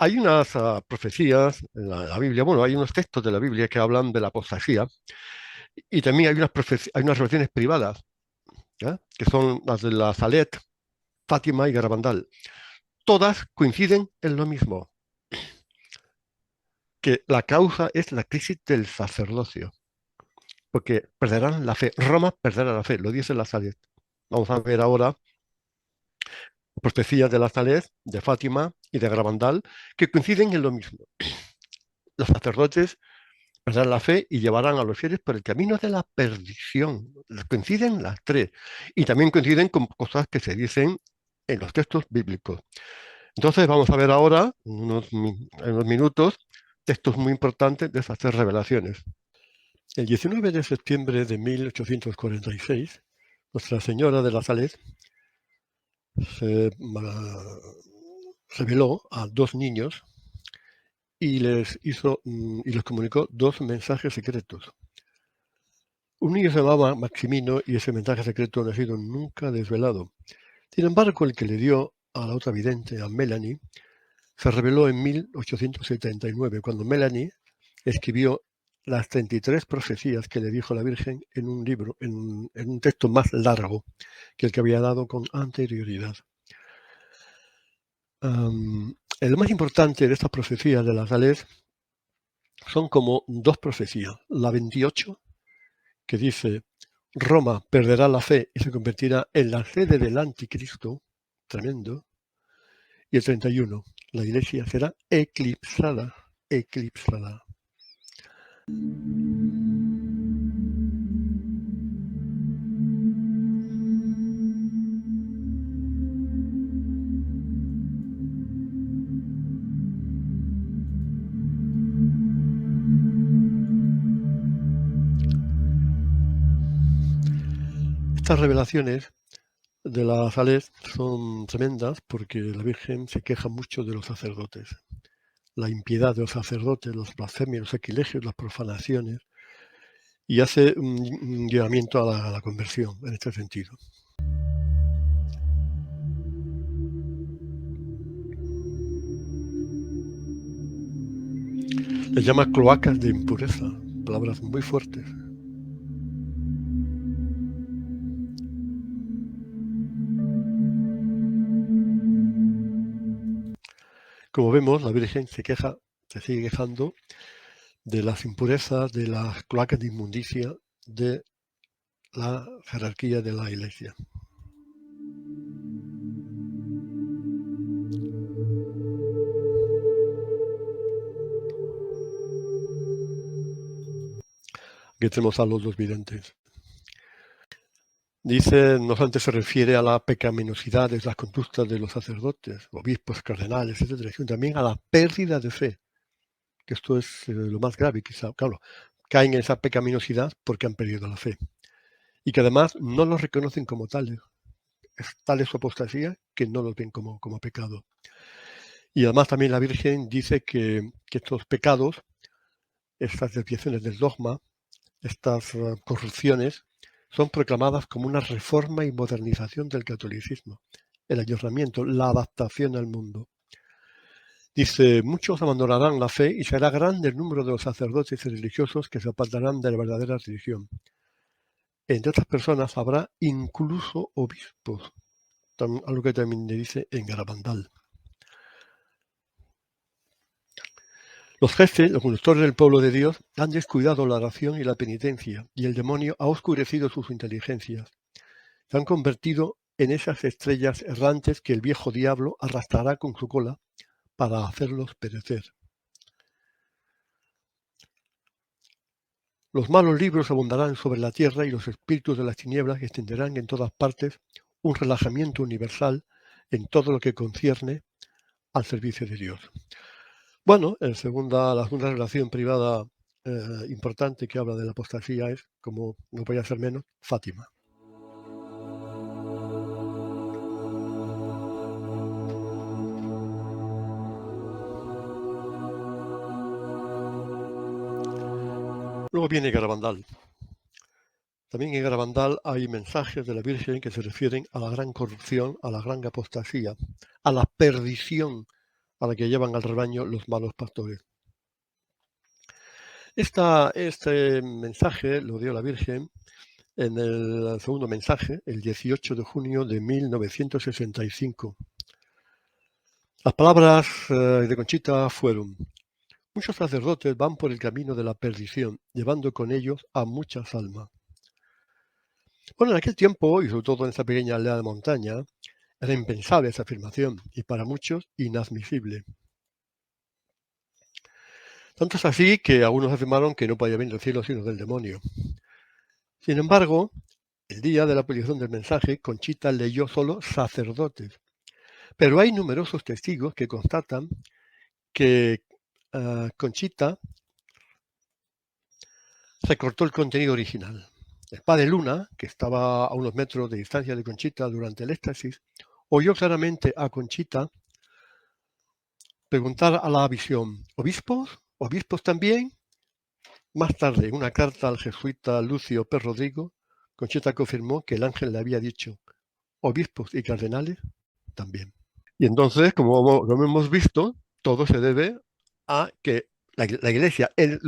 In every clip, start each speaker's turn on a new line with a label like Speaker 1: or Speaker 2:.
Speaker 1: Hay unas profecías en la Biblia, bueno, hay unos textos de la Biblia que hablan de la apostasía y también hay unas relaciones privadas, ¿ya? Que son las de la Salet, Fátima y Garabandal. Todas coinciden en lo mismo, que la causa es la crisis del sacerdocio, porque perderán la fe. Roma perderá la fe, lo dice la Salet. Vamos a ver ahora profecías de la Salet, de Fátima y de Garabandal, que coinciden en lo mismo. Los sacerdotes perderán la fe y llevarán a los fieles por el camino de la perdición. Coinciden las tres. Y también coinciden con cosas que se dicen en los textos bíblicos. Entonces vamos a ver ahora, en unos minutos, textos muy importantes de esas tres revelaciones. El 19 de septiembre de 1846, Nuestra Señora de la Salet se reveló a dos niños y les comunicó dos mensajes secretos. Un niño se llamaba Maximino y ese mensaje secreto no ha sido nunca desvelado. Sin embargo, el que le dio a la otra vidente, a Melanie, se reveló en 1879, cuando Melanie escribió las 33 profecías que le dijo la Virgen en un libro, en un texto más largo que el que había dado con anterioridad. El más importante de estas profecías de la Salet son como dos profecías. La 28, que dice: Roma perderá la fe y se convertirá en la sede del anticristo, tremendo. Y el 31, la iglesia será eclipsada. Estas revelaciones de la Salet son tremendas porque la Virgen se queja mucho de los sacerdotes. La impiedad de los sacerdotes, los blasfemios, los sacrilegios, las profanaciones, y hace un llamamiento a la conversión en este sentido. Les llama cloacas de impureza, palabras muy fuertes. Como vemos, la Virgen se sigue quejando de las impurezas, de las cloacas de inmundicia de la jerarquía de la Iglesia. Aquí tenemos a los dos videntes. Dice, no solamente se refiere a la pecaminosidad de las conductas de los sacerdotes, obispos, cardenales, etc., sino también a la pérdida de fe, que esto es lo más grave, quizá. Claro, caen en esa pecaminosidad porque han perdido la fe. Y que además no los reconocen como tales. Tal es su apostasía que no los ven como pecado. Y además también la Virgen dice que estos pecados, estas desviaciones del dogma, estas corrupciones, son proclamadas como una reforma y modernización del catolicismo, el ayornamiento, la adaptación al mundo. Dice, muchos abandonarán la fe y será grande el número de los sacerdotes y religiosos que se apartarán de la verdadera religión. Entre otras personas habrá incluso obispos, algo que también le dice en Garabandal. Los jefes, los conductores del pueblo de Dios, han descuidado la oración y la penitencia, y el demonio ha oscurecido sus inteligencias. Se han convertido en esas estrellas errantes que el viejo diablo arrastrará con su cola para hacerlos perecer. Los malos libros abundarán sobre la tierra y los espíritus de las tinieblas extenderán en todas partes un relajamiento universal en todo lo que concierne al servicio de Dios. Bueno, la segunda relación privada importante que habla de la apostasía es, como no podía ser menos, Fátima. Luego viene Garabandal. También en Garabandal hay mensajes de la Virgen que se refieren a la gran corrupción, a la gran apostasía, a la perdición a la que llevan al rebaño los malos pastores. Este mensaje lo dio la Virgen en el segundo mensaje, el 18 de junio de 1965. Las palabras de Conchita fueron: muchos sacerdotes van por el camino de la perdición, llevando con ellos a muchas almas. Bueno, en aquel tiempo, y sobre todo en esa pequeña aldea de montaña, era impensable esa afirmación y para muchos inadmisible. Tanto es así que algunos afirmaron que no podía venir del cielo sino del demonio. Sin embargo, el día de la publicación del mensaje, Conchita leyó solo sacerdotes. Pero hay numerosos testigos que constatan que Conchita recortó el contenido original. El padre Luna, que estaba a unos metros de distancia de Conchita durante el éxtasis, oyó claramente a Conchita preguntar a la visión: ¿obispos? ¿Obispos también? Más tarde, en una carta al jesuita Lucio P. Rodrigo, Conchita confirmó que el ángel le había dicho: obispos y cardenales también. Y entonces, como hemos visto, todo se debe a que la iglesia, el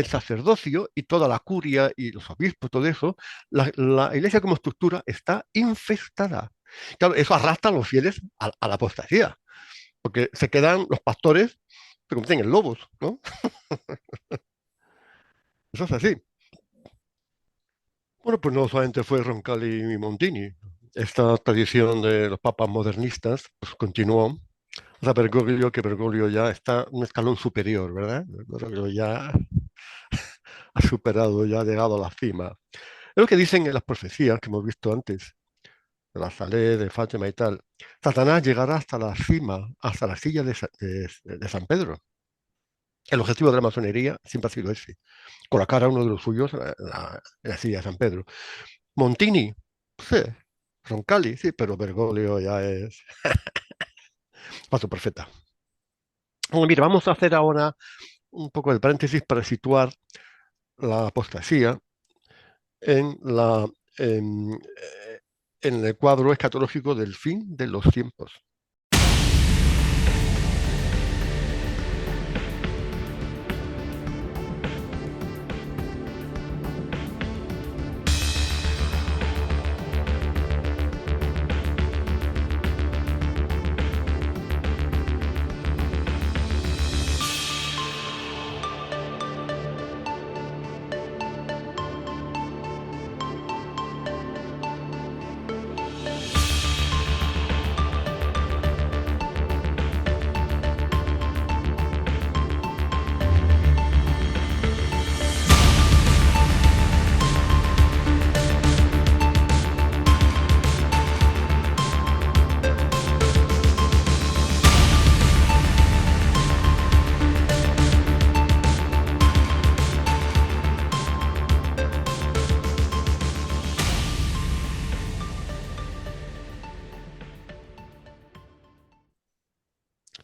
Speaker 1: sacerdocio y toda la curia y los obispos, todo eso, la iglesia como estructura está infestada. Claro, eso arrastra a los fieles a la apostasía, porque se quedan los pastores, se convierten en lobos, ¿no? Eso es así. Bueno, pues no solamente fue Roncalli y Montini. Esta tradición de los papas modernistas pues, continuó. O sea, Bergoglio ya está un escalón superior, ¿verdad? Bergoglio ya ha superado, ya ha llegado a la cima. Es lo que dicen en las profecías que hemos visto antes, de la Salé, de Fátima y tal. Satanás llegará hasta la cima, hasta la silla de San Pedro. El objetivo de la masonería siempre ha sido ese, colocar a uno de los suyos en la silla de San Pedro. Montini, sí. Roncalli, sí, pero Bergoglio ya es paso perfecta. Bueno, mira, vamos a hacer ahora un poco de paréntesis para situar la apostasía en, en el cuadro escatológico del fin de los tiempos.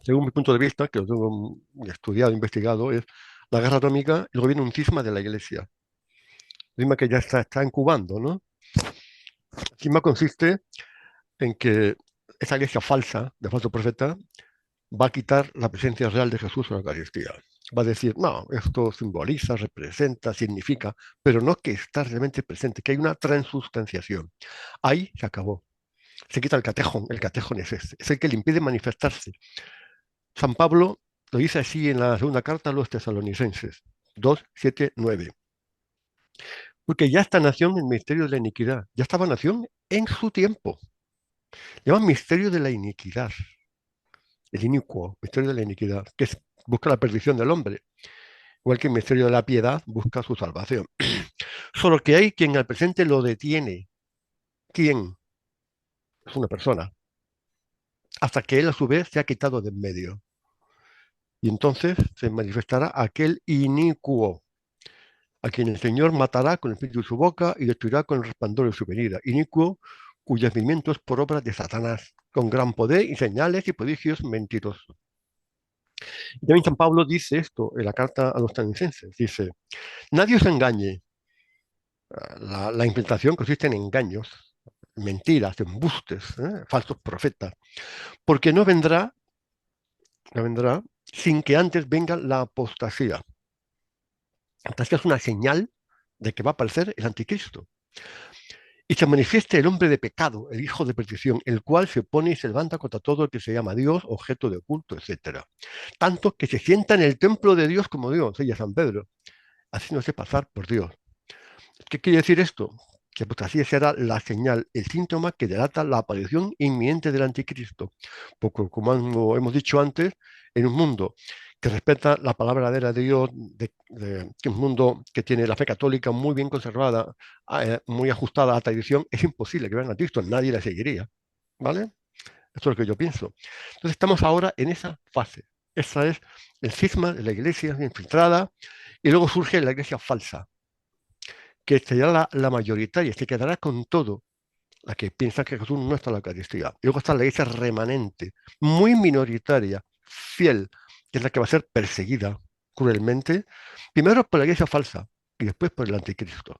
Speaker 1: Según mi punto de vista, que lo tengo estudiado, investigado, es la guerra atómica y luego viene un cisma de la Iglesia. Un cisma que ya está incubando, ¿no? El cisma consiste en que esa iglesia falsa, de falso profeta, va a quitar la presencia real de Jesús en la Eucaristía. Va a decir: no, esto simboliza, representa, significa, pero no que está realmente presente, que hay una transustanciación. Ahí se acabó. Se quita el catejón es el que le impide manifestarse. San Pablo lo dice así en la segunda carta a los tesalonicenses, 2, 7, 9. Porque ya está nación en el misterio de la iniquidad, ya estaba nación en su tiempo. Llama misterio de la iniquidad, el inicuo, misterio de la iniquidad, que busca la perdición del hombre, igual que el misterio de la piedad busca su salvación. Solo que hay quien al presente lo detiene. ¿Quién? Es una persona. Hasta que él a su vez se ha quitado de en medio. Y entonces se manifestará aquel inicuo, a quien el Señor matará con el espíritu de su boca y destruirá con el resplandor de su venida. Inicuo, cuyo movimiento es por obra de Satanás, con gran poder y señales y prodigios mentirosos. Y también San Pablo dice esto en la carta a los tesalonicenses. Dice: nadie os engañe. La infiltración consiste en engaños, mentiras, embustes, falsos profetas, porque no vendrá que vendrá, sin que antes venga la apostasía. La apostasía es una señal de que va a aparecer el anticristo. Y se manifieste el hombre de pecado, el hijo de perdición, el cual se opone y se levanta contra todo el que se llama Dios, objeto de culto, etcétera. Tanto que se sienta en el templo de Dios como Dios, ella San Pedro, haciéndose pasar por Dios. ¿Qué quiere decir esto? Que pues así será la señal, el síntoma que delata la aparición inminente del anticristo. Porque como hemos dicho antes, en un mundo que respeta la palabra verdadera de Dios, que un mundo que tiene la fe católica muy bien conservada, muy ajustada a la tradición, es imposible que venga Cristo, nadie la seguiría. ¿Vale? Esto es lo que yo pienso. Entonces estamos ahora en esa fase. Esa es el cisma de la iglesia infiltrada y luego surge la iglesia falsa, que será la mayoritaria, se quedará con todo, la que piensa que Jesús no está en la Eucaristía. Y luego está la iglesia remanente, muy minoritaria, fiel, que es la que va a ser perseguida cruelmente, primero por la iglesia falsa y después por el anticristo.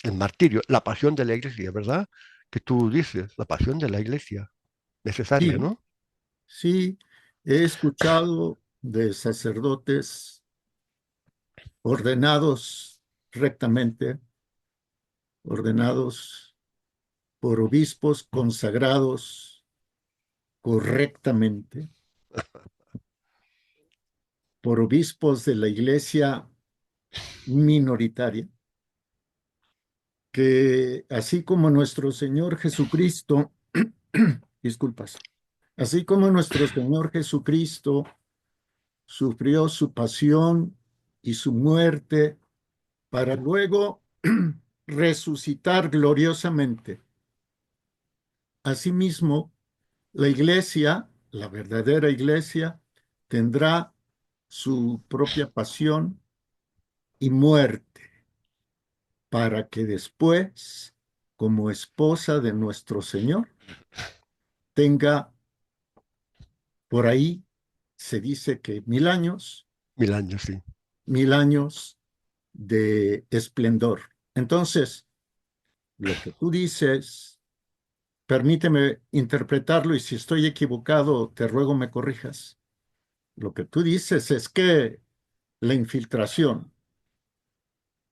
Speaker 1: El martirio, la pasión de la iglesia, ¿verdad? Que tú dices, la pasión de la iglesia, necesaria,
Speaker 2: Sí,
Speaker 1: ¿no?
Speaker 2: sí, he escuchado de sacerdotes ordenados rectamente, ordenados por obispos consagrados correctamente, por obispos de la iglesia minoritaria, que así como nuestro Señor Jesucristo, disculpas, así como nuestro Señor Jesucristo sufrió su pasión y su muerte para luego resucitar gloriosamente. Asimismo, la iglesia, la verdadera iglesia, tendrá su propia pasión y muerte para que después, como esposa de nuestro Señor, tenga por ahí, se dice que 1000 años,
Speaker 1: 1000 años, sí.
Speaker 2: 1000 años de esplendor. Entonces, lo que tú dices, permíteme interpretarlo y si estoy equivocado, te ruego me corrijas. Lo que tú dices es que la infiltración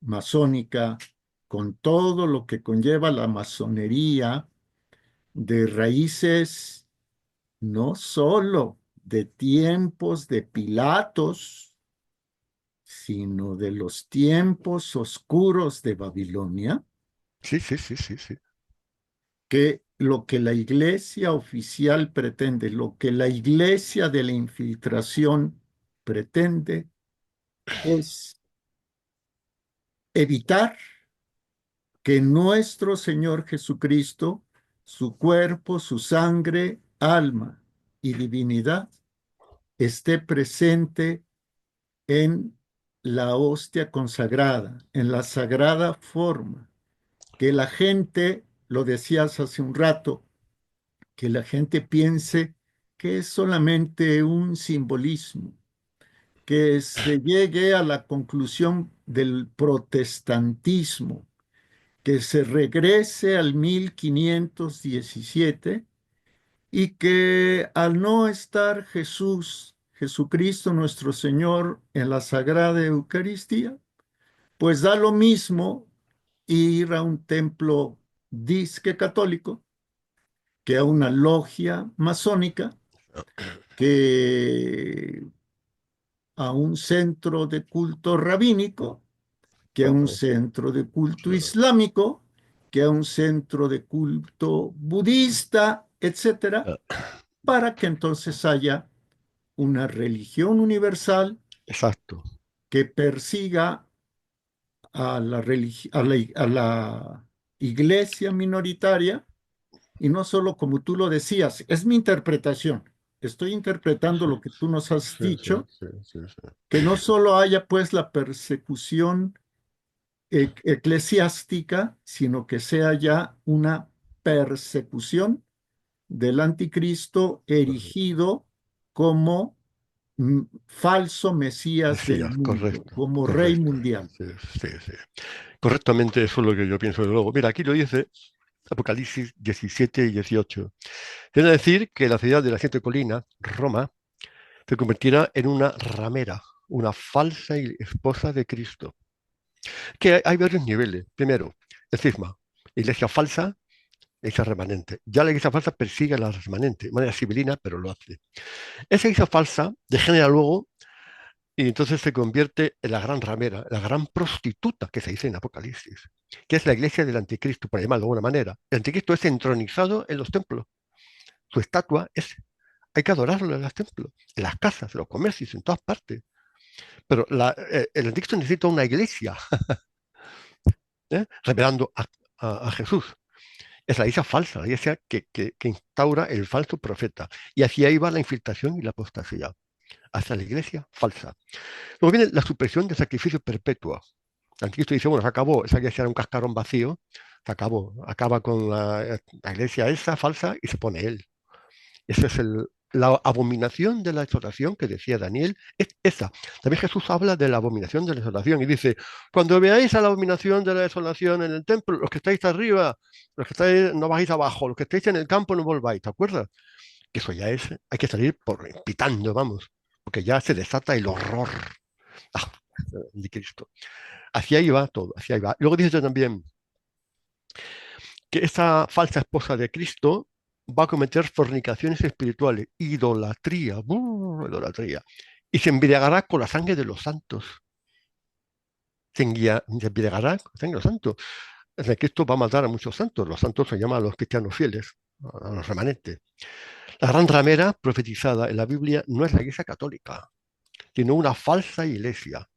Speaker 2: masónica, con todo lo que conlleva la masonería, de raíces no solo de tiempos de Pilatos, sino de los tiempos oscuros de Babilonia,
Speaker 1: Sí, sí, sí, sí, sí.
Speaker 2: que lo que la iglesia oficial pretende, lo que la iglesia de la infiltración pretende, es evitar que nuestro Señor Jesucristo, su cuerpo, su sangre, alma y divinidad, esté presente en la hostia consagrada, en la sagrada forma, que la gente, lo decías hace un rato, que la gente piense que es solamente un simbolismo, que se llegue a la conclusión del protestantismo, que se regrese al 1517 y que al no estar Jesús, Jesucristo nuestro Señor en la Sagrada Eucaristía, pues da lo mismo ir a un templo disque católico que a una logia masónica, que a un centro de culto rabínico, que a un centro de culto islámico, que a un centro de culto budista, etcétera, para que entonces haya una religión universal
Speaker 1: Exacto.
Speaker 2: que persiga a la iglesia minoritaria y no solo como tú lo decías, es mi interpretación. Estoy interpretando
Speaker 1: Sí,
Speaker 2: lo que tú nos has
Speaker 1: sí, sí,
Speaker 2: dicho,
Speaker 1: sí, sí, sí.
Speaker 2: que no solo haya pues la persecución eclesiástica, sino que sea ya una persecución del anticristo erigido como falso Mesías del
Speaker 1: Mesías,
Speaker 2: mundo,
Speaker 1: correcto,
Speaker 2: como rey
Speaker 1: correcto.
Speaker 2: mundial.
Speaker 1: Sí, sí, sí. Correctamente, eso es lo que yo pienso de luego. Mira, aquí lo dice Apocalipsis 17 y 18. Viene a decir que la ciudad de las siete colinas, Roma, se convertirá en una ramera, una falsa esposa de Cristo. Que hay varios niveles. Primero, el cisma, iglesia falsa, iglesia remanente. Ya la iglesia falsa persigue a la remanente, de manera civilina, pero lo hace. Esa iglesia falsa degenera luego y entonces se convierte en la gran ramera, la gran prostituta que se dice en Apocalipsis, que es la iglesia del anticristo, por llamarlo de alguna manera. El anticristo es entronizado en los templos. Su estatua es, hay que adorarlo en los templos, en las casas, en los comercios, en todas partes. Pero el anticristo necesita una iglesia, revelando a Jesús. Es la iglesia falsa, la iglesia que instaura el falso profeta. Y hacia ahí va la infiltración y la apostasía, hacia la iglesia falsa. Luego viene la supresión del sacrificio perpetuo. El anticristo dice, bueno, se acabó, esa iglesia era un cascarón vacío, se acabó, acaba con la iglesia esa falsa y se pone él. Esa es la abominación de la exaltación que decía Daniel, es esa. También Jesús habla de la abominación de la exaltación y dice, cuando veáis a la abominación de la desolación en el templo, los que estáis arriba, los que estáis, no bajéis abajo, los que estáis en el campo no volváis, ¿te acuerdas? Que eso ya es, hay que salir pitando, vamos, porque ya se desata el horror de Cristo. Hacia ahí va todo, hacia ahí va. Luego dice también que esta falsa esposa de Cristo va a cometer fornicaciones espirituales, idolatría, idolatría, y se embriagará con la sangre de los santos. Se embriagará con la sangre de los santos. Es decir, que esto va a matar a muchos santos. Los santos se llaman a los cristianos fieles, a los remanentes. La gran ramera profetizada en la Biblia no es la iglesia católica, sino una falsa iglesia,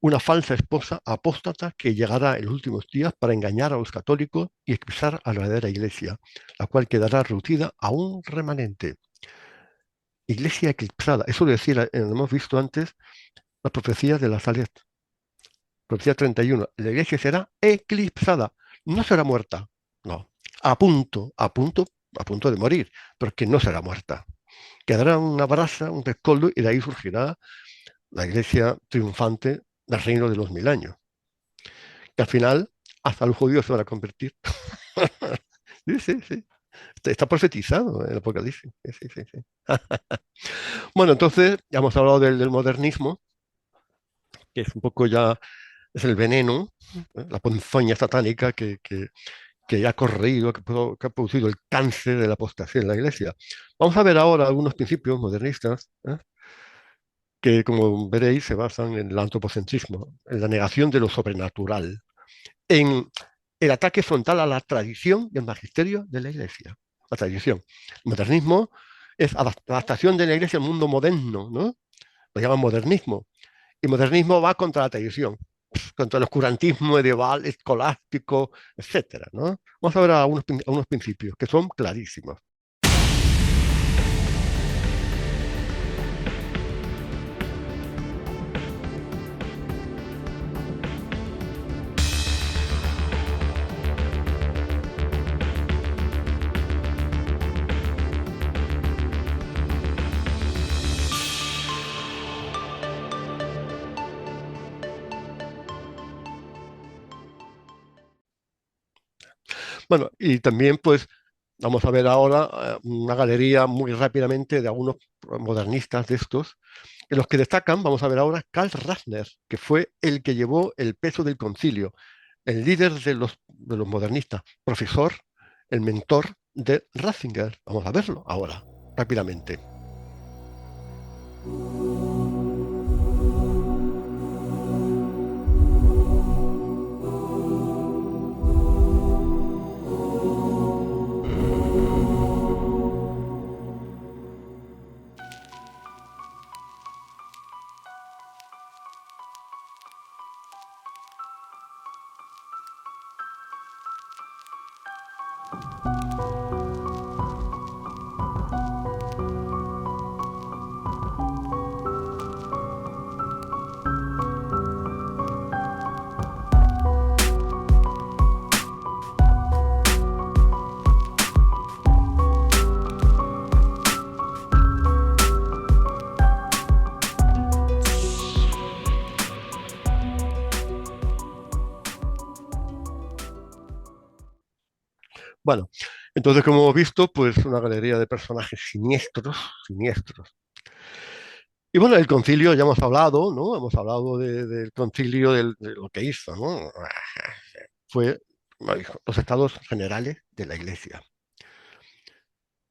Speaker 1: una falsa esposa apóstata que llegará en los últimos días para engañar a los católicos y expulsar a la verdadera iglesia, la cual quedará reducida a un remanente. Iglesia eclipsada, eso lo decía, lo hemos visto antes, la profecía de la Salet, profecía 31, la iglesia será eclipsada, no será muerta, no, a punto, a punto, a punto de morir, pero que no será muerta. Quedará una brasa, un rescoldo, y de ahí surgirá la iglesia triunfante del reino de los 1000 años. Que al final hasta los judíos se van a convertir. Sí, sí, sí. Está profetizado en el Apocalipsis. Sí, sí, sí, sí. Bueno, entonces ya hemos hablado del modernismo, que es un poco ya, es el veneno, la ponzoña satánica que ha correído, que ha producido el cáncer de la apostasía en la iglesia. Vamos a ver ahora algunos principios modernistas, que, como veréis, se basan en el antropocentrismo, en la negación de lo sobrenatural, en el ataque frontal a la tradición y el magisterio de la iglesia. La tradición. El modernismo es adaptación de la iglesia al mundo moderno, ¿no? Lo llaman modernismo. Y modernismo va contra la tradición, contra el oscurantismo medieval, escolástico, etcétera, ¿no? Vamos a ver a unos principios que son clarísimos. Bueno, y también pues vamos a ver ahora una galería muy rápidamente de algunos modernistas de estos, en los que destacan, vamos a ver ahora, Karl Rahner, que fue el que llevó el peso del concilio, el líder de los modernistas, profesor, el mentor de Ratzinger. Vamos a verlo ahora, rápidamente. Bueno, entonces como hemos visto, pues una galería de personajes siniestros, siniestros. Y bueno, el concilio ya hemos hablado, ¿no? Hemos hablado del concilio, de lo que hizo, ¿no? Fue los estados generales de la Iglesia.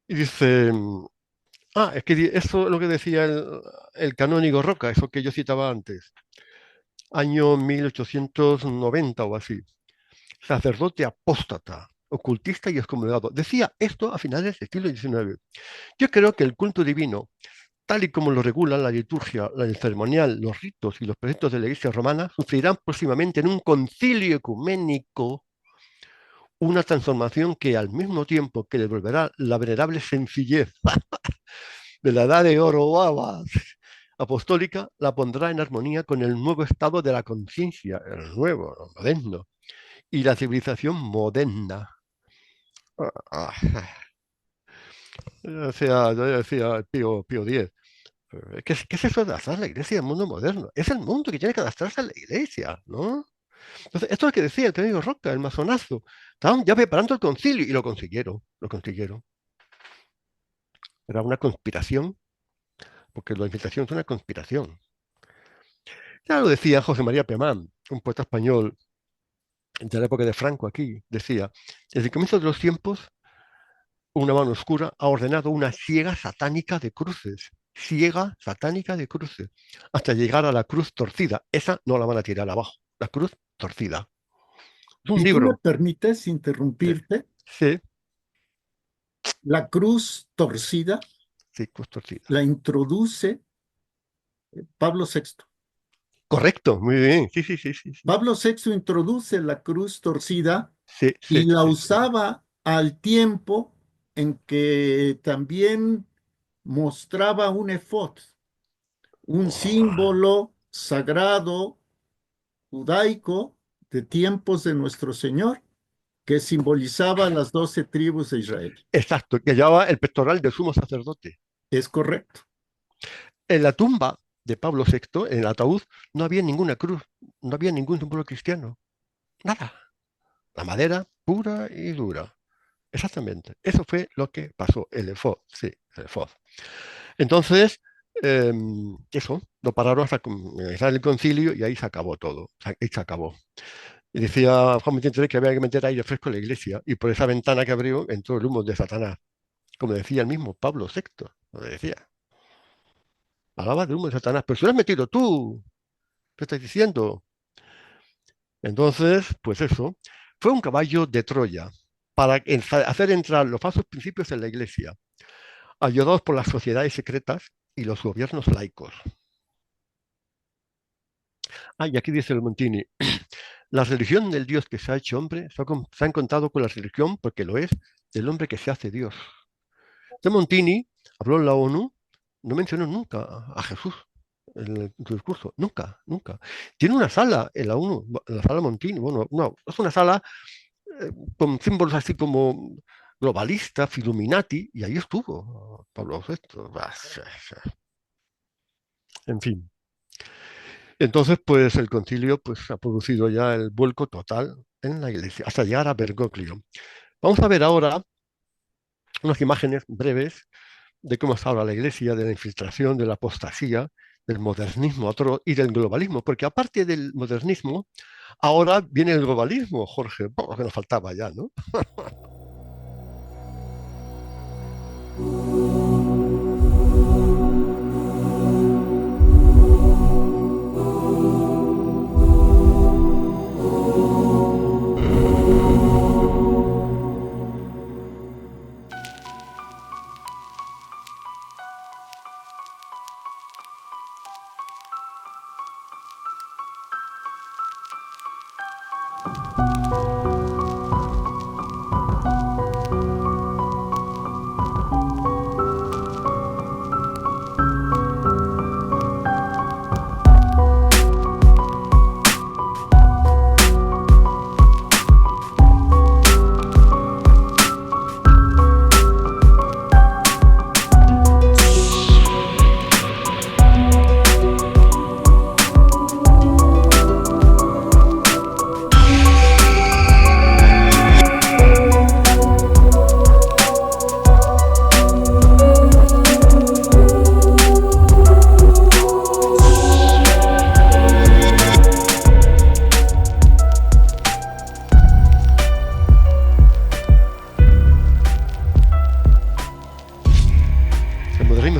Speaker 1: Y dice, es que eso es lo que decía el canónigo Roca, eso que yo citaba antes, año 1890 o así, sacerdote apóstata, ocultista y excomulgado. Decía esto a finales del siglo XIX. Yo creo que el culto divino, tal y como lo regulan la liturgia, el ceremonial, los ritos y los preceptos de la Iglesia romana, sufrirán próximamente en un concilio ecuménico una transformación que al mismo tiempo que devolverá la venerable sencillez de la edad de oro apostólica, la pondrá en armonía con el nuevo estado de la conciencia, el nuevo, el moderno, y la civilización moderna. Ah, yo decía Pío X. ¿Qué es eso de adaptar la iglesia al mundo moderno? Es el mundo que tiene que adaptarse a la iglesia, ¿no? Entonces, esto es lo que decía el querido Roca, el masonazo. Estaban ya preparando el concilio y lo consiguieron, lo consiguieron. Era una conspiración, porque la infiltración es una conspiración. Ya lo decía José María Pemán, un poeta español de la época de Franco aquí, decía, desde el comienzo de los tiempos, una mano oscura ha ordenado una siega satánica de cruces, siega satánica de cruces, hasta llegar a la cruz torcida. Esa no la van a tirar abajo, la cruz torcida. Es un
Speaker 2: Si tú me
Speaker 1: libro.
Speaker 2: permites
Speaker 1: Sí,
Speaker 2: interrumpirte,
Speaker 1: sí,
Speaker 2: la cruz torcida
Speaker 1: sí, cruz torcida.
Speaker 2: la introduce Pablo VI.
Speaker 1: Correcto, muy bien. Sí, sí, sí, sí, sí.
Speaker 2: Pablo VI introduce la cruz torcida
Speaker 1: Sí, sí,
Speaker 2: y la
Speaker 1: sí, sí.
Speaker 2: usaba al tiempo en que también mostraba un efod, un
Speaker 1: Oh,
Speaker 2: símbolo sagrado judaico de tiempos de nuestro Señor, que simbolizaba las 12 tribus de Israel.
Speaker 1: exacto, que llevaba el pectoral del sumo sacerdote.
Speaker 2: Es correcto.
Speaker 1: En la tumba de Pablo VI, en el ataúd, no había ninguna cruz, no había ningún símbolo cristiano, nada. La madera pura y dura. Exactamente. Eso fue lo que pasó, el EFOD, sí, el EFOD. Entonces, eh, eso, lo pararon hasta comenzar el concilio y ahí se acabó todo. Ahí se acabó. Y decía Juan 23 que había que meter aire fresco en la iglesia y por esa ventana que abrió entró el humo de Satanás. Como decía el mismo Pablo VI, lo decía. Hablaba del humo de Satanás, pero si lo has metido tú, ¿qué estás diciendo? Entonces, pues eso, fue un caballo de Troya para hacer entrar los falsos principios en la iglesia, ayudados por las sociedades secretas y los gobiernos laicos. Y aquí dice el Montini, la religión del Dios que se ha hecho hombre se ha encontrado con la religión, porque lo es, del hombre que se hace Dios. Este Montini habló en la ONU, no mencionó nunca a Jesús en su discurso, nunca, nunca. Tiene una sala en la ONU, la sala Montini, bueno, no, es una sala con símbolos así como globalistas, Illuminati, y ahí estuvo Pablo VI. En fin. Entonces, pues el concilio pues, ha producido ya el vuelco total en la iglesia, hasta llegar a Bergoglio. Vamos a ver ahora unas imágenes breves de cómo está ahora la iglesia, de la infiltración, de la apostasía, del modernismo y del globalismo, porque aparte del modernismo, ahora viene el globalismo, Jorge, lo que nos faltaba ya, ¿no?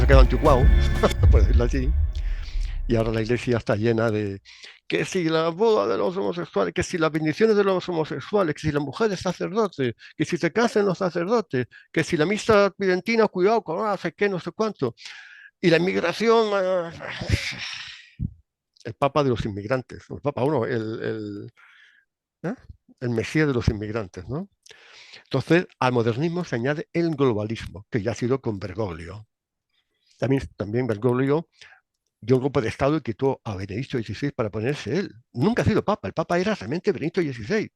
Speaker 1: quedado anticuado, por decirlo así, y ahora la iglesia está llena de que si la boda de los homosexuales, que si las bendiciones de los homosexuales, que si la mujer es sacerdote, que si se casan los sacerdotes, que si la misa tridentina, cuidado con no sé qué, no sé cuánto, y la inmigración, el papa de los inmigrantes, el papa uno, ¿eh? El mesías de los inmigrantes, ¿no? Entonces, al modernismo se añade el globalismo, que ya ha sido con Bergoglio. También Bergoglio dio un golpe de Estado y quitó a Benedicto XVI para ponerse él. Nunca ha sido papa, el papa era realmente Benedicto XVI.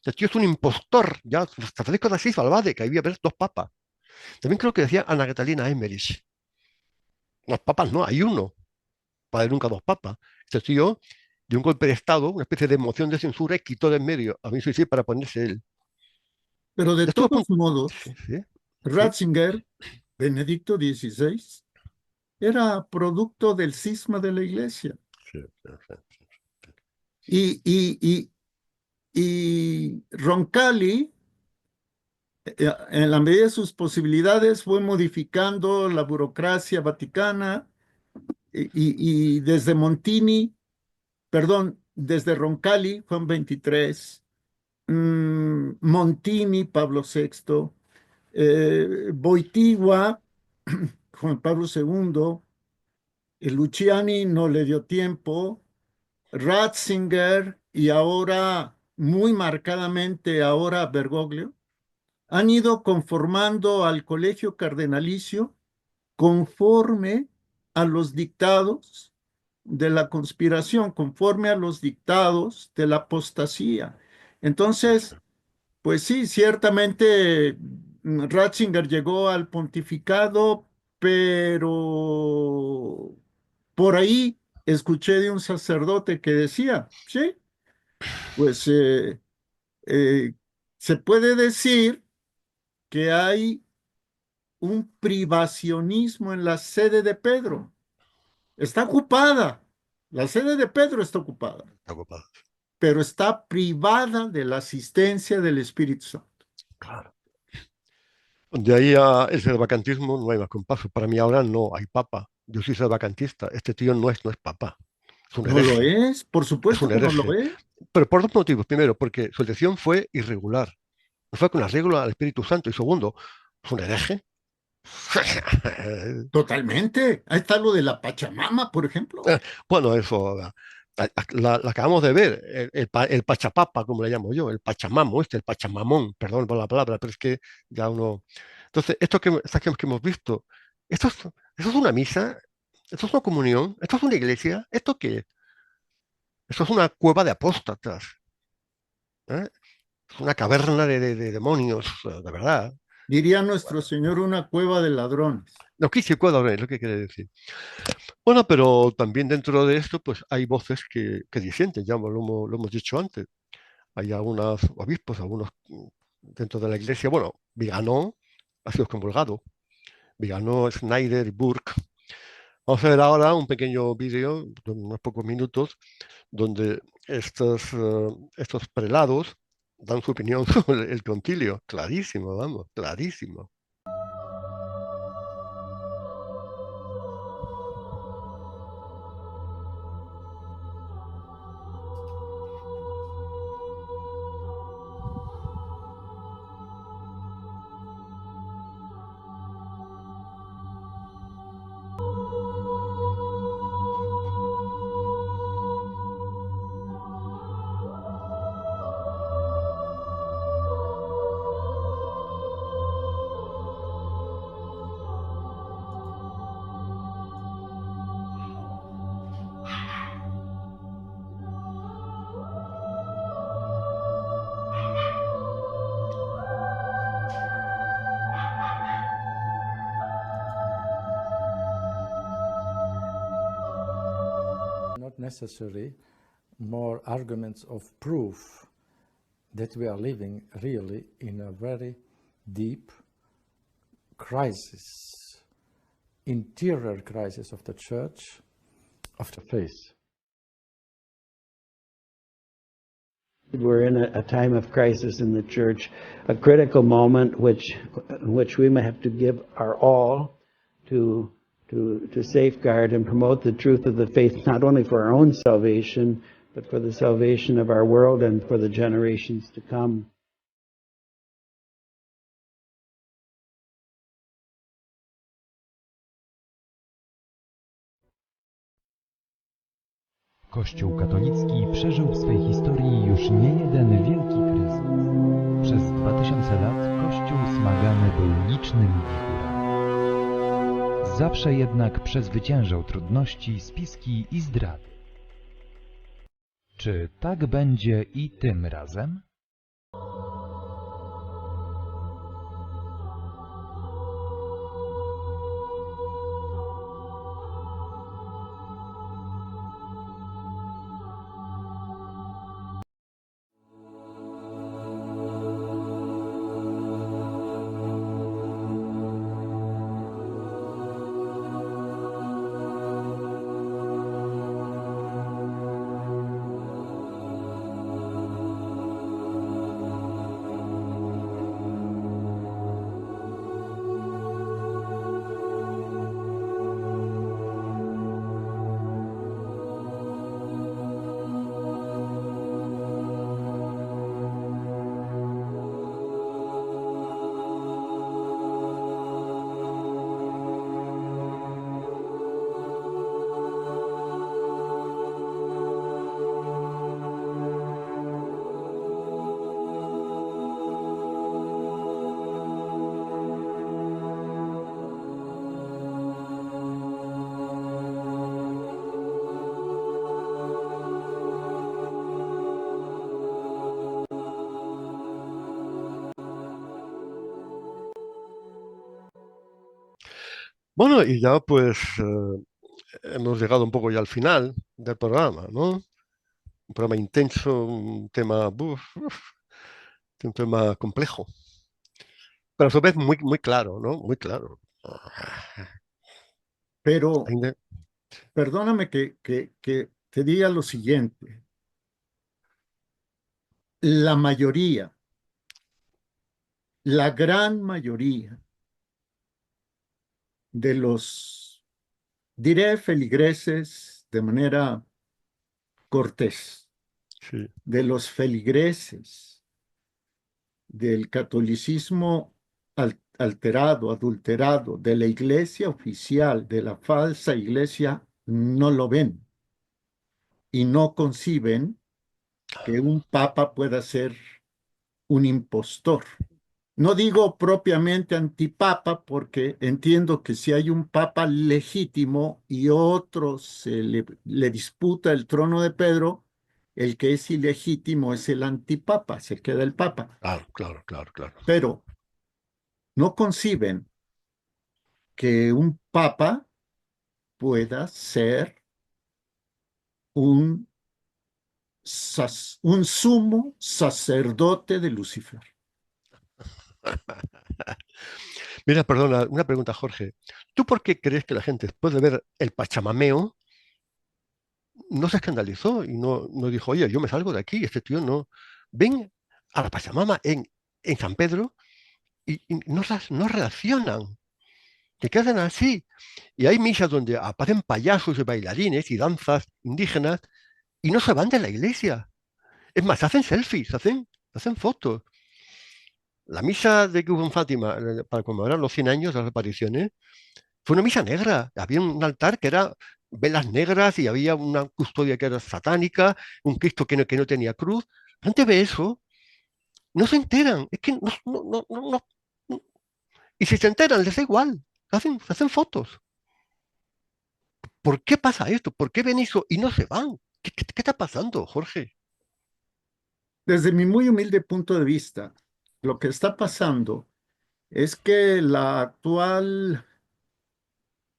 Speaker 1: El tío es un impostor, ya Francisco de Asís hablaba de que había dos papas. También creo que decía Ana Catalina Emmerich. Los papas no, hay uno, para haber nunca dos papas. Este tío dio un golpe de Estado, una especie de moción de censura y quitó de en medio a Benedicto XVI para ponerse él.
Speaker 2: Pero de
Speaker 1: Esto
Speaker 2: todos
Speaker 1: apunta.
Speaker 2: modos,
Speaker 1: Sí, sí, sí.
Speaker 2: Ratzinger, Benedicto XVI, era producto del cisma de la iglesia.
Speaker 1: Sí, sí, sí.
Speaker 2: Y, y, y, y Roncalli, en la medida de sus posibilidades, fue modificando la burocracia vaticana y desde Montini, perdón, desde Roncalli, Juan 23, Montini, Pablo VI, Boitigua, Juan Pablo II, Luciani no le dio tiempo, Ratzinger y ahora, muy marcadamente ahora Bergoglio, han ido conformando al colegio cardenalicio conforme a los dictados de la conspiración, conforme a los dictados de la apostasía. Entonces, pues sí, ciertamente Ratzinger llegó al pontificado, pero por ahí escuché de un sacerdote que decía, sí, pues eh, se puede decir que hay un privacionismo en la sede de Pedro. Está ocupada, la sede de Pedro está ocupada,
Speaker 1: Está ocupado.
Speaker 2: pero está privada de la asistencia del Espíritu Santo.
Speaker 1: Claro. De ahí a el vacantismo no hay más que un paso. Para mí ahora no hay papa. Yo soy vacantista. Este tío no es papa. Es un
Speaker 2: No lo
Speaker 1: hereje.
Speaker 2: es, por
Speaker 1: Es
Speaker 2: supuesto
Speaker 1: un
Speaker 2: que no lo
Speaker 1: hereje.
Speaker 2: es.
Speaker 1: Pero por dos motivos. Primero, porque su elección fue irregular. No fue con arreglo al Espíritu Santo. Y segundo, es un hereje.
Speaker 2: Totalmente. Ahí está lo de la Pachamama, por ejemplo.
Speaker 1: Bueno, eso la acabamos de ver. El Pachapapa, como le llamo yo. El Pachamamo, el Pachamamón. Perdón por la palabra, pero es que ya uno. Entonces, estas que hemos visto, esto es una misa, esto es una comunión, esto es una iglesia, ¿esto qué es? Esto es una cueva de apóstatas, ¿eh? Es una caverna de demonios, de verdad.
Speaker 2: Diría nuestro Señor, una cueva de ladrones.
Speaker 1: No quise cueva, es lo que quiere decir. Bueno, pero también dentro de esto, pues hay voces que disienten, ya lo hemos dicho antes. Hay algunos obispos, algunos dentro de la iglesia. Bueno, Viganó ha sido comulgado. Viganó, Schneider, Burke. Vamos a ver ahora un pequeño vídeo de unos pocos minutos donde estos prelados dan su opinión sobre el concilio. Clarísimo, vamos, clarísimo.
Speaker 3: Not necessary more arguments of proof that we are living really in a very deep crisis, interior crisis of the church, of the faith.
Speaker 4: We're in a time of crisis in the church, a critical moment in which we may have to give our all to to safeguard and promote the truth of the faith, not only for our own salvation, but for the salvation of our world and for the generations to come.
Speaker 5: Kościół katolicki przeżył w swej historii już niejeden wielki kryzys. Przez 2000 lat Kościół zmagany był licznymi wichurami. Zawsze jednak przezwyciężał trudności, spiski i zdrady. Czy tak będzie i tym razem?
Speaker 1: Bueno, y ya pues hemos llegado un poco ya al final del programa, ¿no? Un programa intenso, un tema, un tema complejo, pero a su vez muy claro, ¿no? Muy claro.
Speaker 2: Pero
Speaker 1: Ainda-
Speaker 2: perdóname que te diga lo siguiente. La mayoría, la gran mayoría de los, diré feligreses de manera cortés,
Speaker 1: Sí,
Speaker 2: de los feligreses del catolicismo alterado, adulterado, de la iglesia oficial, de la falsa iglesia, no lo ven y no conciben que un papa pueda ser un impostor. No digo propiamente antipapa porque entiendo que si hay un papa legítimo y otro se le disputa el trono de Pedro, el que es ilegítimo es el antipapa, se queda el papa.
Speaker 1: claro.
Speaker 2: Pero no conciben que un papa pueda ser un, un sumo sacerdote de Lucifer.
Speaker 1: Mira, perdona, una pregunta, Jorge. ¿Tú por qué crees que la gente, después de ver el Pachamameo, no se escandalizó y no dijo, oye, yo me salgo de aquí, este tío no? Ven a la Pachamama en San Pedro y no reaccionan, que quedan así. Y hay misas donde aparecen payasos y bailarines y danzas indígenas y no se van de la iglesia. Es más, hacen selfies, hacen fotos. La misa de que hubo en Fátima para conmemorar los 100 años de las apariciones fue una misa negra. Había un altar que era velas negras y había una custodia que era satánica, un Cristo que no tenía cruz. La gente ve eso, no se enteran. Es que no. Y si se enteran, les da igual. Hacen fotos. ¿Por qué pasa esto? ¿Por qué ven eso y no se van? ¿Qué está pasando, Jorge?
Speaker 2: Desde mi muy humilde punto de vista, lo que está pasando es que la actual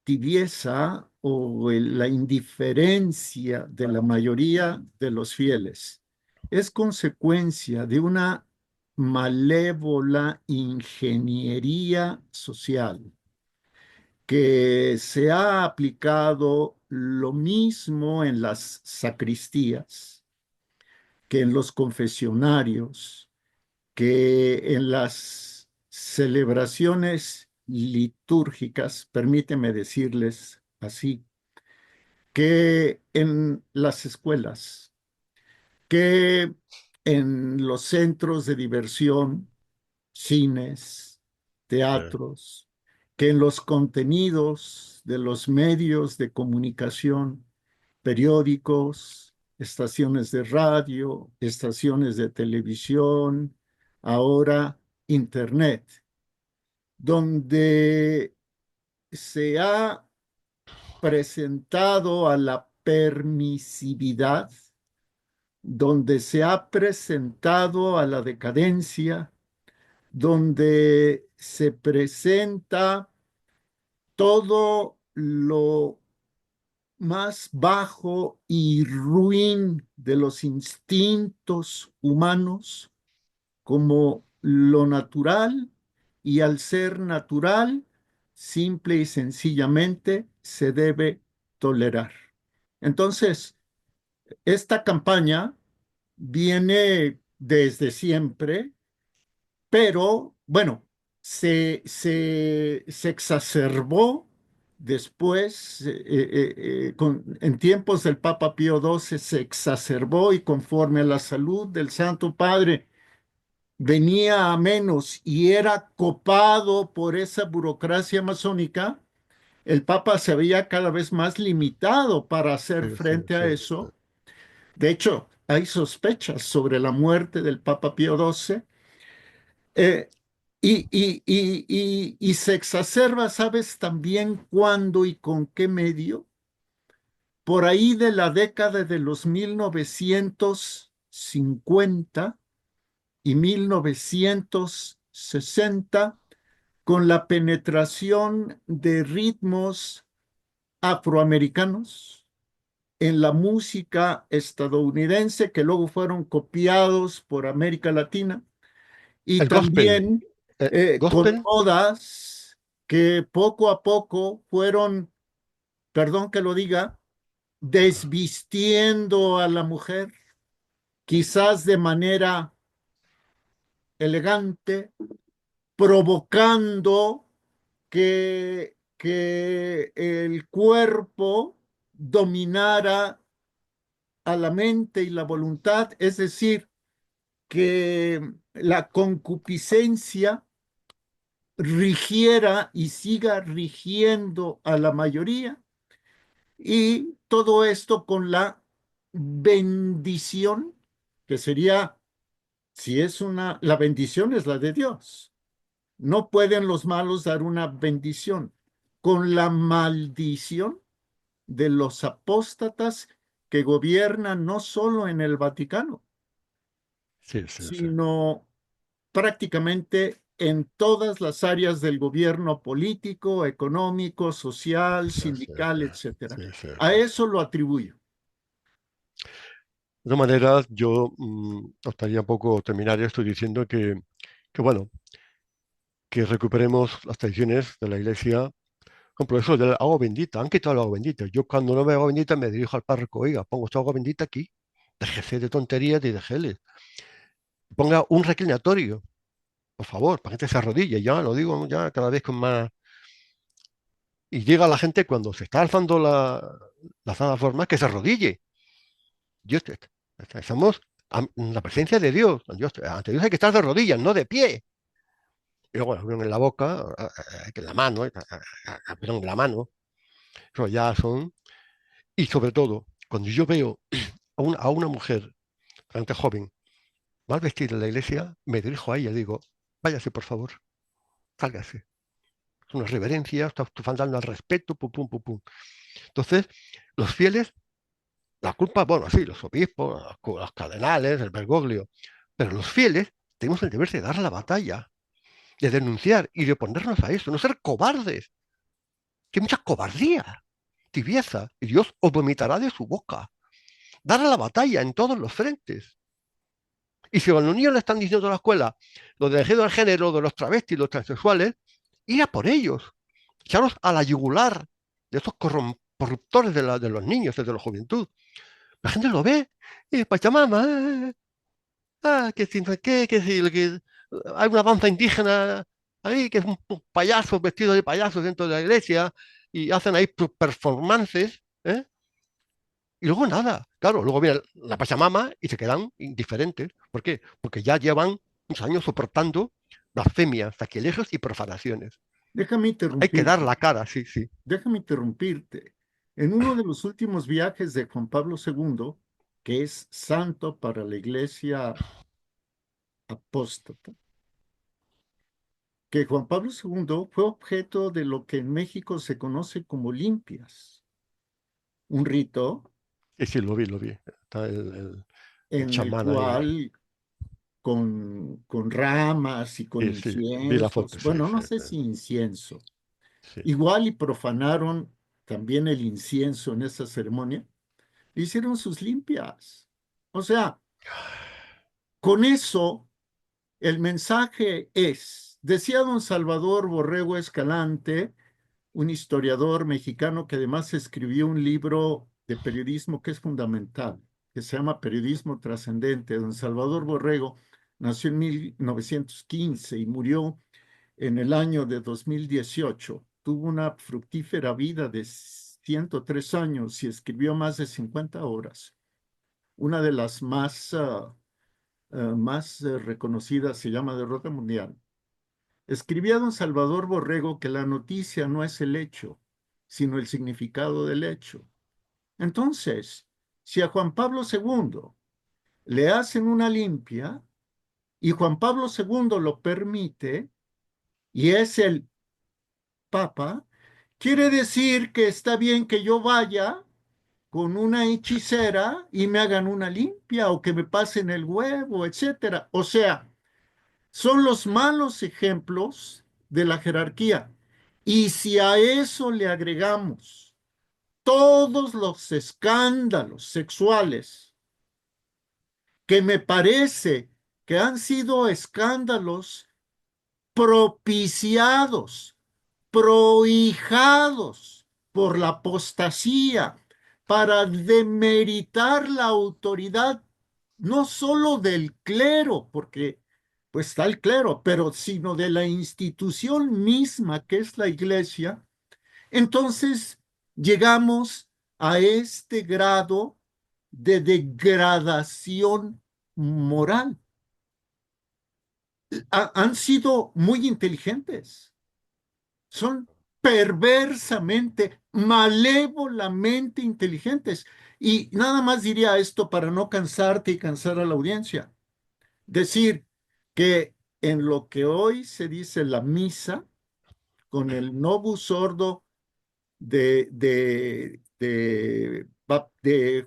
Speaker 2: tibieza o la indiferencia de la mayoría de los fieles es consecuencia de una malévola ingeniería social que se ha aplicado lo mismo en las sacristías que en los confesionarios, que en las celebraciones litúrgicas, permíteme decirles así, que en las escuelas, que en los centros de diversión, cines, teatros, que en los contenidos de los medios de comunicación, periódicos, estaciones de radio, estaciones de televisión, ahora Internet, donde se ha presentado a la permisividad, donde se ha presentado a la decadencia, donde se presenta todo lo más bajo y ruin de los instintos humanos como lo natural, y al ser natural, simple y sencillamente se debe tolerar. Entonces, esta campaña viene desde siempre, pero bueno, se exacerbó después, en tiempos del Papa Pío XII se exacerbó, y conforme a la salud del Santo Padre venía a menos y era copado por esa burocracia masónica, el Papa se veía cada vez más limitado para hacer frente a eso. De hecho, hay sospechas sobre la muerte del Papa Pío XII. Y se exacerba, ¿sabes también cuándo y con qué medio? Por ahí de la década de los 1950 y 1960, con la penetración de ritmos afroamericanos en la música estadounidense, que luego fueron copiados por América Latina, y
Speaker 1: El gospel.
Speaker 2: también con
Speaker 1: Gospel.
Speaker 2: modas que poco a poco fueron, perdón que lo diga, desvistiendo a la mujer, quizás de manera elegante, provocando que el cuerpo dominara a la mente y la voluntad, es decir, que la concupiscencia rigiera y siga rigiendo a la mayoría, y todo esto con la bendición, que sería, si es la bendición es la de Dios. No pueden los malos dar una bendición, con la maldición de los apóstatas que gobiernan no solo en el Vaticano, sino prácticamente en todas las áreas del gobierno político, económico, social, sindical, etcétera. A eso lo atribuyo.
Speaker 1: De todas maneras, yo optaría un poco terminar esto diciendo que bueno, que recuperemos las tradiciones de la Iglesia. Por ejemplo, eso del agua bendita, han quitado el agua bendita. Yo cuando no veo agua bendita me dirijo al párroco, oiga, pongo esta agua bendita aquí, déjese de tonterías y de geles. Ponga un reclinatorio, por favor, para que se arrodille, ya lo digo ya cada vez con más. Y llega la gente cuando se está alzando la sala forma que se arrodille. Estamos en la presencia de Dios. Ante Dios hay que estar de rodillas, no de pie. Y luego en la boca, en la mano, perdón, en la mano. Eso ya son. Y sobre todo, cuando yo veo a una mujer, bastante joven, mal vestida en la iglesia, me dirijo a ella y digo, váyase por favor, sálgase. Es una reverencia, está faltando al respeto, pum, pum, pum, pum. Entonces, los fieles, la culpa, bueno, sí, los obispos, los cardenales, el Bergoglio, pero los fieles tenemos el deber de dar la batalla, de denunciar y de oponernos a eso, no ser cobardes. Que hay mucha cobardía, tibieza, y Dios os vomitará de su boca. Dar la batalla en todos los frentes. Y si a los niños le están diciendo a la escuela lo del género del género, de los travestis, los transexuales, ir a por ellos, echarlos a la yugular de estos corruptores de los niños, de la juventud. La gente lo ve, y Pachamama, que hay una danza indígena ahí que es un payaso vestido de payaso dentro de la iglesia y hacen ahí performances, ¿eh? Y luego nada, claro, luego viene la Pachamama y se quedan indiferentes. ¿Por qué? Porque ya llevan unos años soportando blasfemias, sacrilegios y profanaciones.
Speaker 2: Déjame
Speaker 1: Hay que dar
Speaker 2: interrumpirte,
Speaker 1: la cara, sí, sí.
Speaker 2: déjame interrumpirte. En uno de los últimos viajes de Juan Pablo II, que es santo para la iglesia apóstata, que Juan Pablo II fue objeto de lo que en México se conoce como limpias, un rito
Speaker 1: Y sí, lo vi. Está el
Speaker 2: en el
Speaker 1: chamán ahí.
Speaker 2: cual con ramas y con
Speaker 1: Sí, sí, vi la foto,
Speaker 2: inciensos,
Speaker 1: sí,
Speaker 2: bueno,
Speaker 1: sí,
Speaker 2: no sé si incienso,
Speaker 1: sí.
Speaker 2: igual y profanaron también el incienso en esa ceremonia, hicieron sus limpias. O sea, con eso el mensaje es, decía don Salvador Borrego Escalante, un historiador mexicano que además escribió un libro de periodismo que es fundamental, que se llama Periodismo Trascendente. Don Salvador Borrego nació en 1915 y murió en el año de 2018. Tuvo una fructífera vida de 103 años y escribió más de 50 obras. Una de las más reconocidas se llama Derrota Mundial. Escribía don Salvador Borrego que la noticia no es el hecho, sino el significado del hecho. Entonces, si a Juan Pablo II le hacen una limpia y Juan Pablo II lo permite y es el Papa, quiere decir que está bien que yo vaya con una hechicera y me hagan una limpia o que me pasen el huevo, etcétera. O sea, son los malos ejemplos de la jerarquía. Y si a eso le agregamos todos los escándalos sexuales, que me parece que han sido escándalos propiciados, prohijados por la apostasía, para demeritar la autoridad no solo del clero, porque pues está el clero, pero sino de la institución misma que es la iglesia, entonces llegamos a este grado de degradación moral. Han sido muy inteligentes, son perversamente, malévolamente inteligentes. Y nada más diría esto para no cansarte y cansar a la audiencia. Decir que en lo que hoy se dice la misa, con el novus sordo de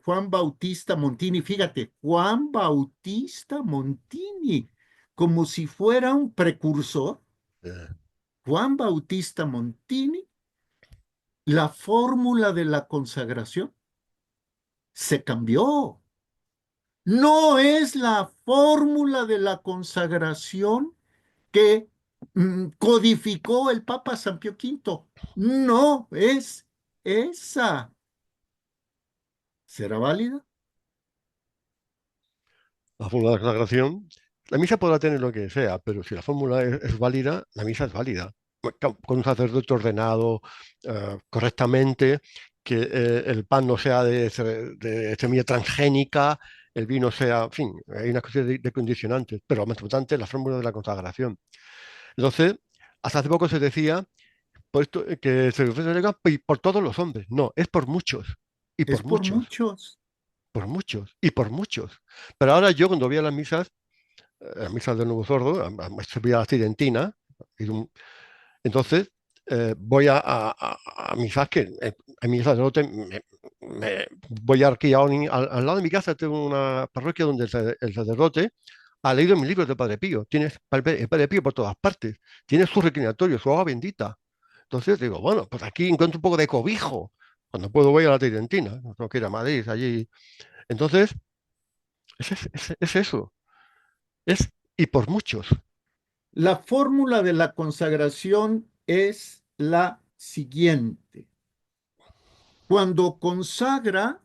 Speaker 2: Juan Bautista Montini, fíjate, Juan Bautista Montini, como si fuera un precursor,
Speaker 1: Eh,
Speaker 2: Juan Bautista Montini, la fórmula de la consagración se cambió. No es la fórmula de la consagración que codificó el Papa San Pío V. No es esa. ¿Será válida?
Speaker 1: La fórmula de consagración, la misa podrá tener lo que sea, pero si la fórmula es válida, la misa es válida. Con un sacerdote ordenado correctamente, que el pan no sea de semilla transgénica, el vino sea, en fin, hay una cuestión de condicionantes, pero lo más importante es la fórmula de la consagración. Entonces, hasta hace poco se decía por esto, que se ofrece por todos los hombres. No, es por muchos, y
Speaker 2: Es
Speaker 1: por
Speaker 2: por
Speaker 1: muchos,
Speaker 2: muchos.
Speaker 1: por muchos, y por muchos. Pero ahora yo cuando voy a las misas del Nuevo Sordo, voy a la Tridentina, y entonces voy a misas que, a mi sacerdote, voy aquí al lado de mi casa, tengo una parroquia donde el sacerdote ha leído mis libros de Padre Pío, tiene el Padre Pío por todas partes, tiene su reclinatorio, su agua bendita. Entonces digo, bueno, pues aquí encuentro un poco de cobijo. Cuando puedo voy a la Tridentina, no tengo que ir a Madrid, allí. Entonces, es eso, es y por muchos.
Speaker 2: La fórmula de la consagración es la siguiente. Cuando consagra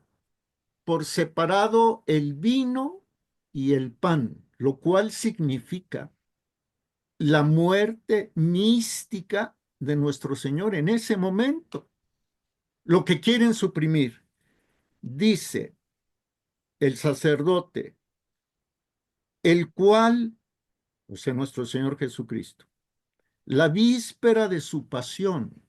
Speaker 2: por separado el vino y el pan, lo cual significa la muerte mística de nuestro Señor en ese momento. Lo que quieren suprimir. Dice el sacerdote, el cual, o sea, nuestro Señor Jesucristo, la víspera de su pasión,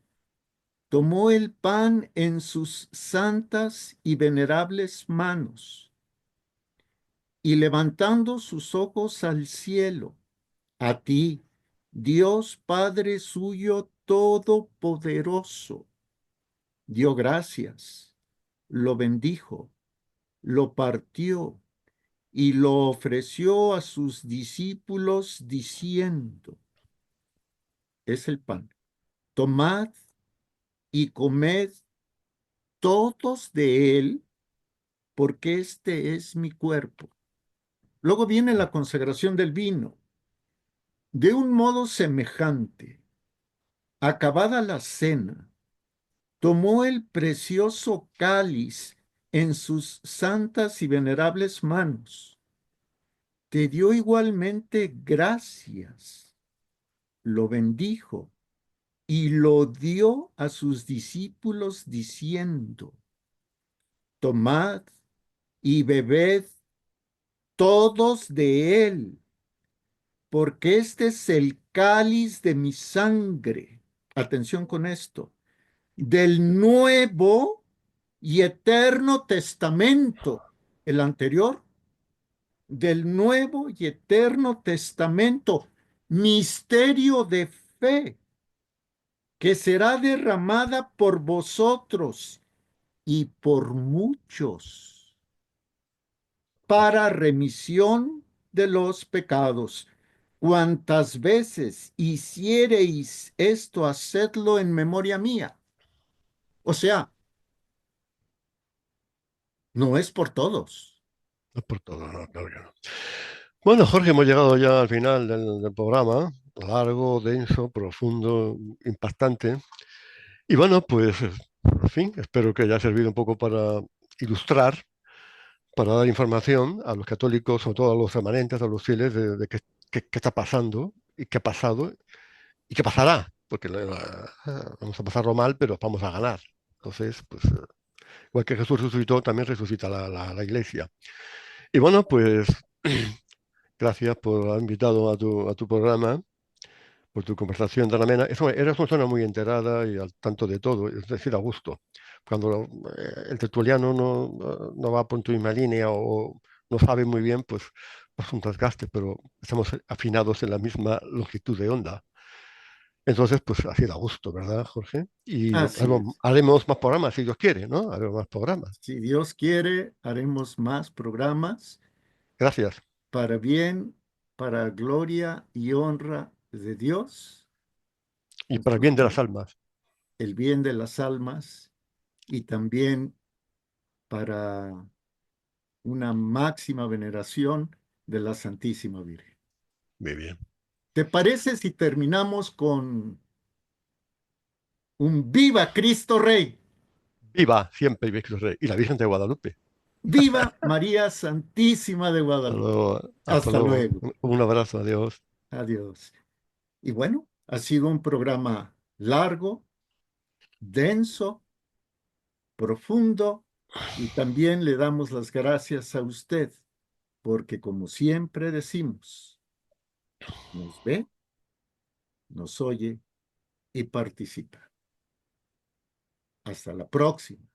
Speaker 2: tomó el pan en sus santas y venerables manos, y levantando sus ojos al cielo, a ti, Dios Padre suyo todopoderoso, dio gracias, lo bendijo, lo partió y lo ofreció a sus discípulos diciendo, es el pan, tomad y comed todos de él, porque este es mi cuerpo. Luego viene la consagración del vino. De un modo semejante, acabada la cena, tomó el precioso cáliz en sus santas y venerables manos. Te dio igualmente gracias, lo bendijo y lo dio a sus discípulos diciendo, tomad y bebed todos de él, porque este es el cáliz de mi sangre. Atención con esto, del nuevo y eterno testamento. El anterior, del nuevo y eterno testamento, misterio de fe, que será derramada por vosotros y por muchos para remisión de los pecados. Cuantas veces hiciereis esto, hacedlo en memoria mía. O sea, no es por todos.
Speaker 1: No por todo, no, claro que no. Bueno, Jorge, hemos llegado ya al final del programa. Largo, denso, profundo, impactante. Y bueno, pues, en fin, espero que haya servido un poco para ilustrar, para dar información a los católicos, sobre todo a los remanentes, a los fieles, de qué está pasando y qué ha pasado y qué pasará. Porque vamos a pasarlo mal, pero vamos a ganar. Entonces, pues, igual que Jesús resucitó, también resucita la Iglesia. Y bueno, pues gracias por haber invitado a tu programa, por tu conversación tan amena. Eres una persona muy enterada y al tanto de todo, es decir, a gusto. Cuando el tertuliano no va por tu misma línea o no sabe muy bien, pues es un desgaste, pero estamos afinados en la misma longitud de onda. Entonces, pues así da gusto, ¿verdad, Jorge? Y
Speaker 2: Así es.
Speaker 1: haremos más programas, si Dios quiere, ¿no? Haremos más programas.
Speaker 2: Si Dios quiere, haremos más programas
Speaker 1: Gracias.
Speaker 2: para bien, para gloria y honra de Dios,
Speaker 1: Y para el bien de las
Speaker 2: nuestro-
Speaker 1: almas.
Speaker 2: el bien de las almas y también para una máxima veneración de la Santísima Virgen.
Speaker 1: Muy bien.
Speaker 2: ¿Te parece si terminamos con un Viva Cristo Rey?
Speaker 1: Viva siempre Cristo Rey. Y la Virgen de Guadalupe.
Speaker 2: Viva María Santísima de
Speaker 1: Hasta
Speaker 2: Guadalupe.
Speaker 1: luego. Hasta
Speaker 2: Hasta
Speaker 1: luego.
Speaker 2: luego.
Speaker 1: Un abrazo. Adiós.
Speaker 2: Adiós. Y bueno, ha sido un programa largo, denso, profundo, y también le damos las gracias a usted, porque como siempre decimos, nos ve, nos oye y participa. Hasta la próxima.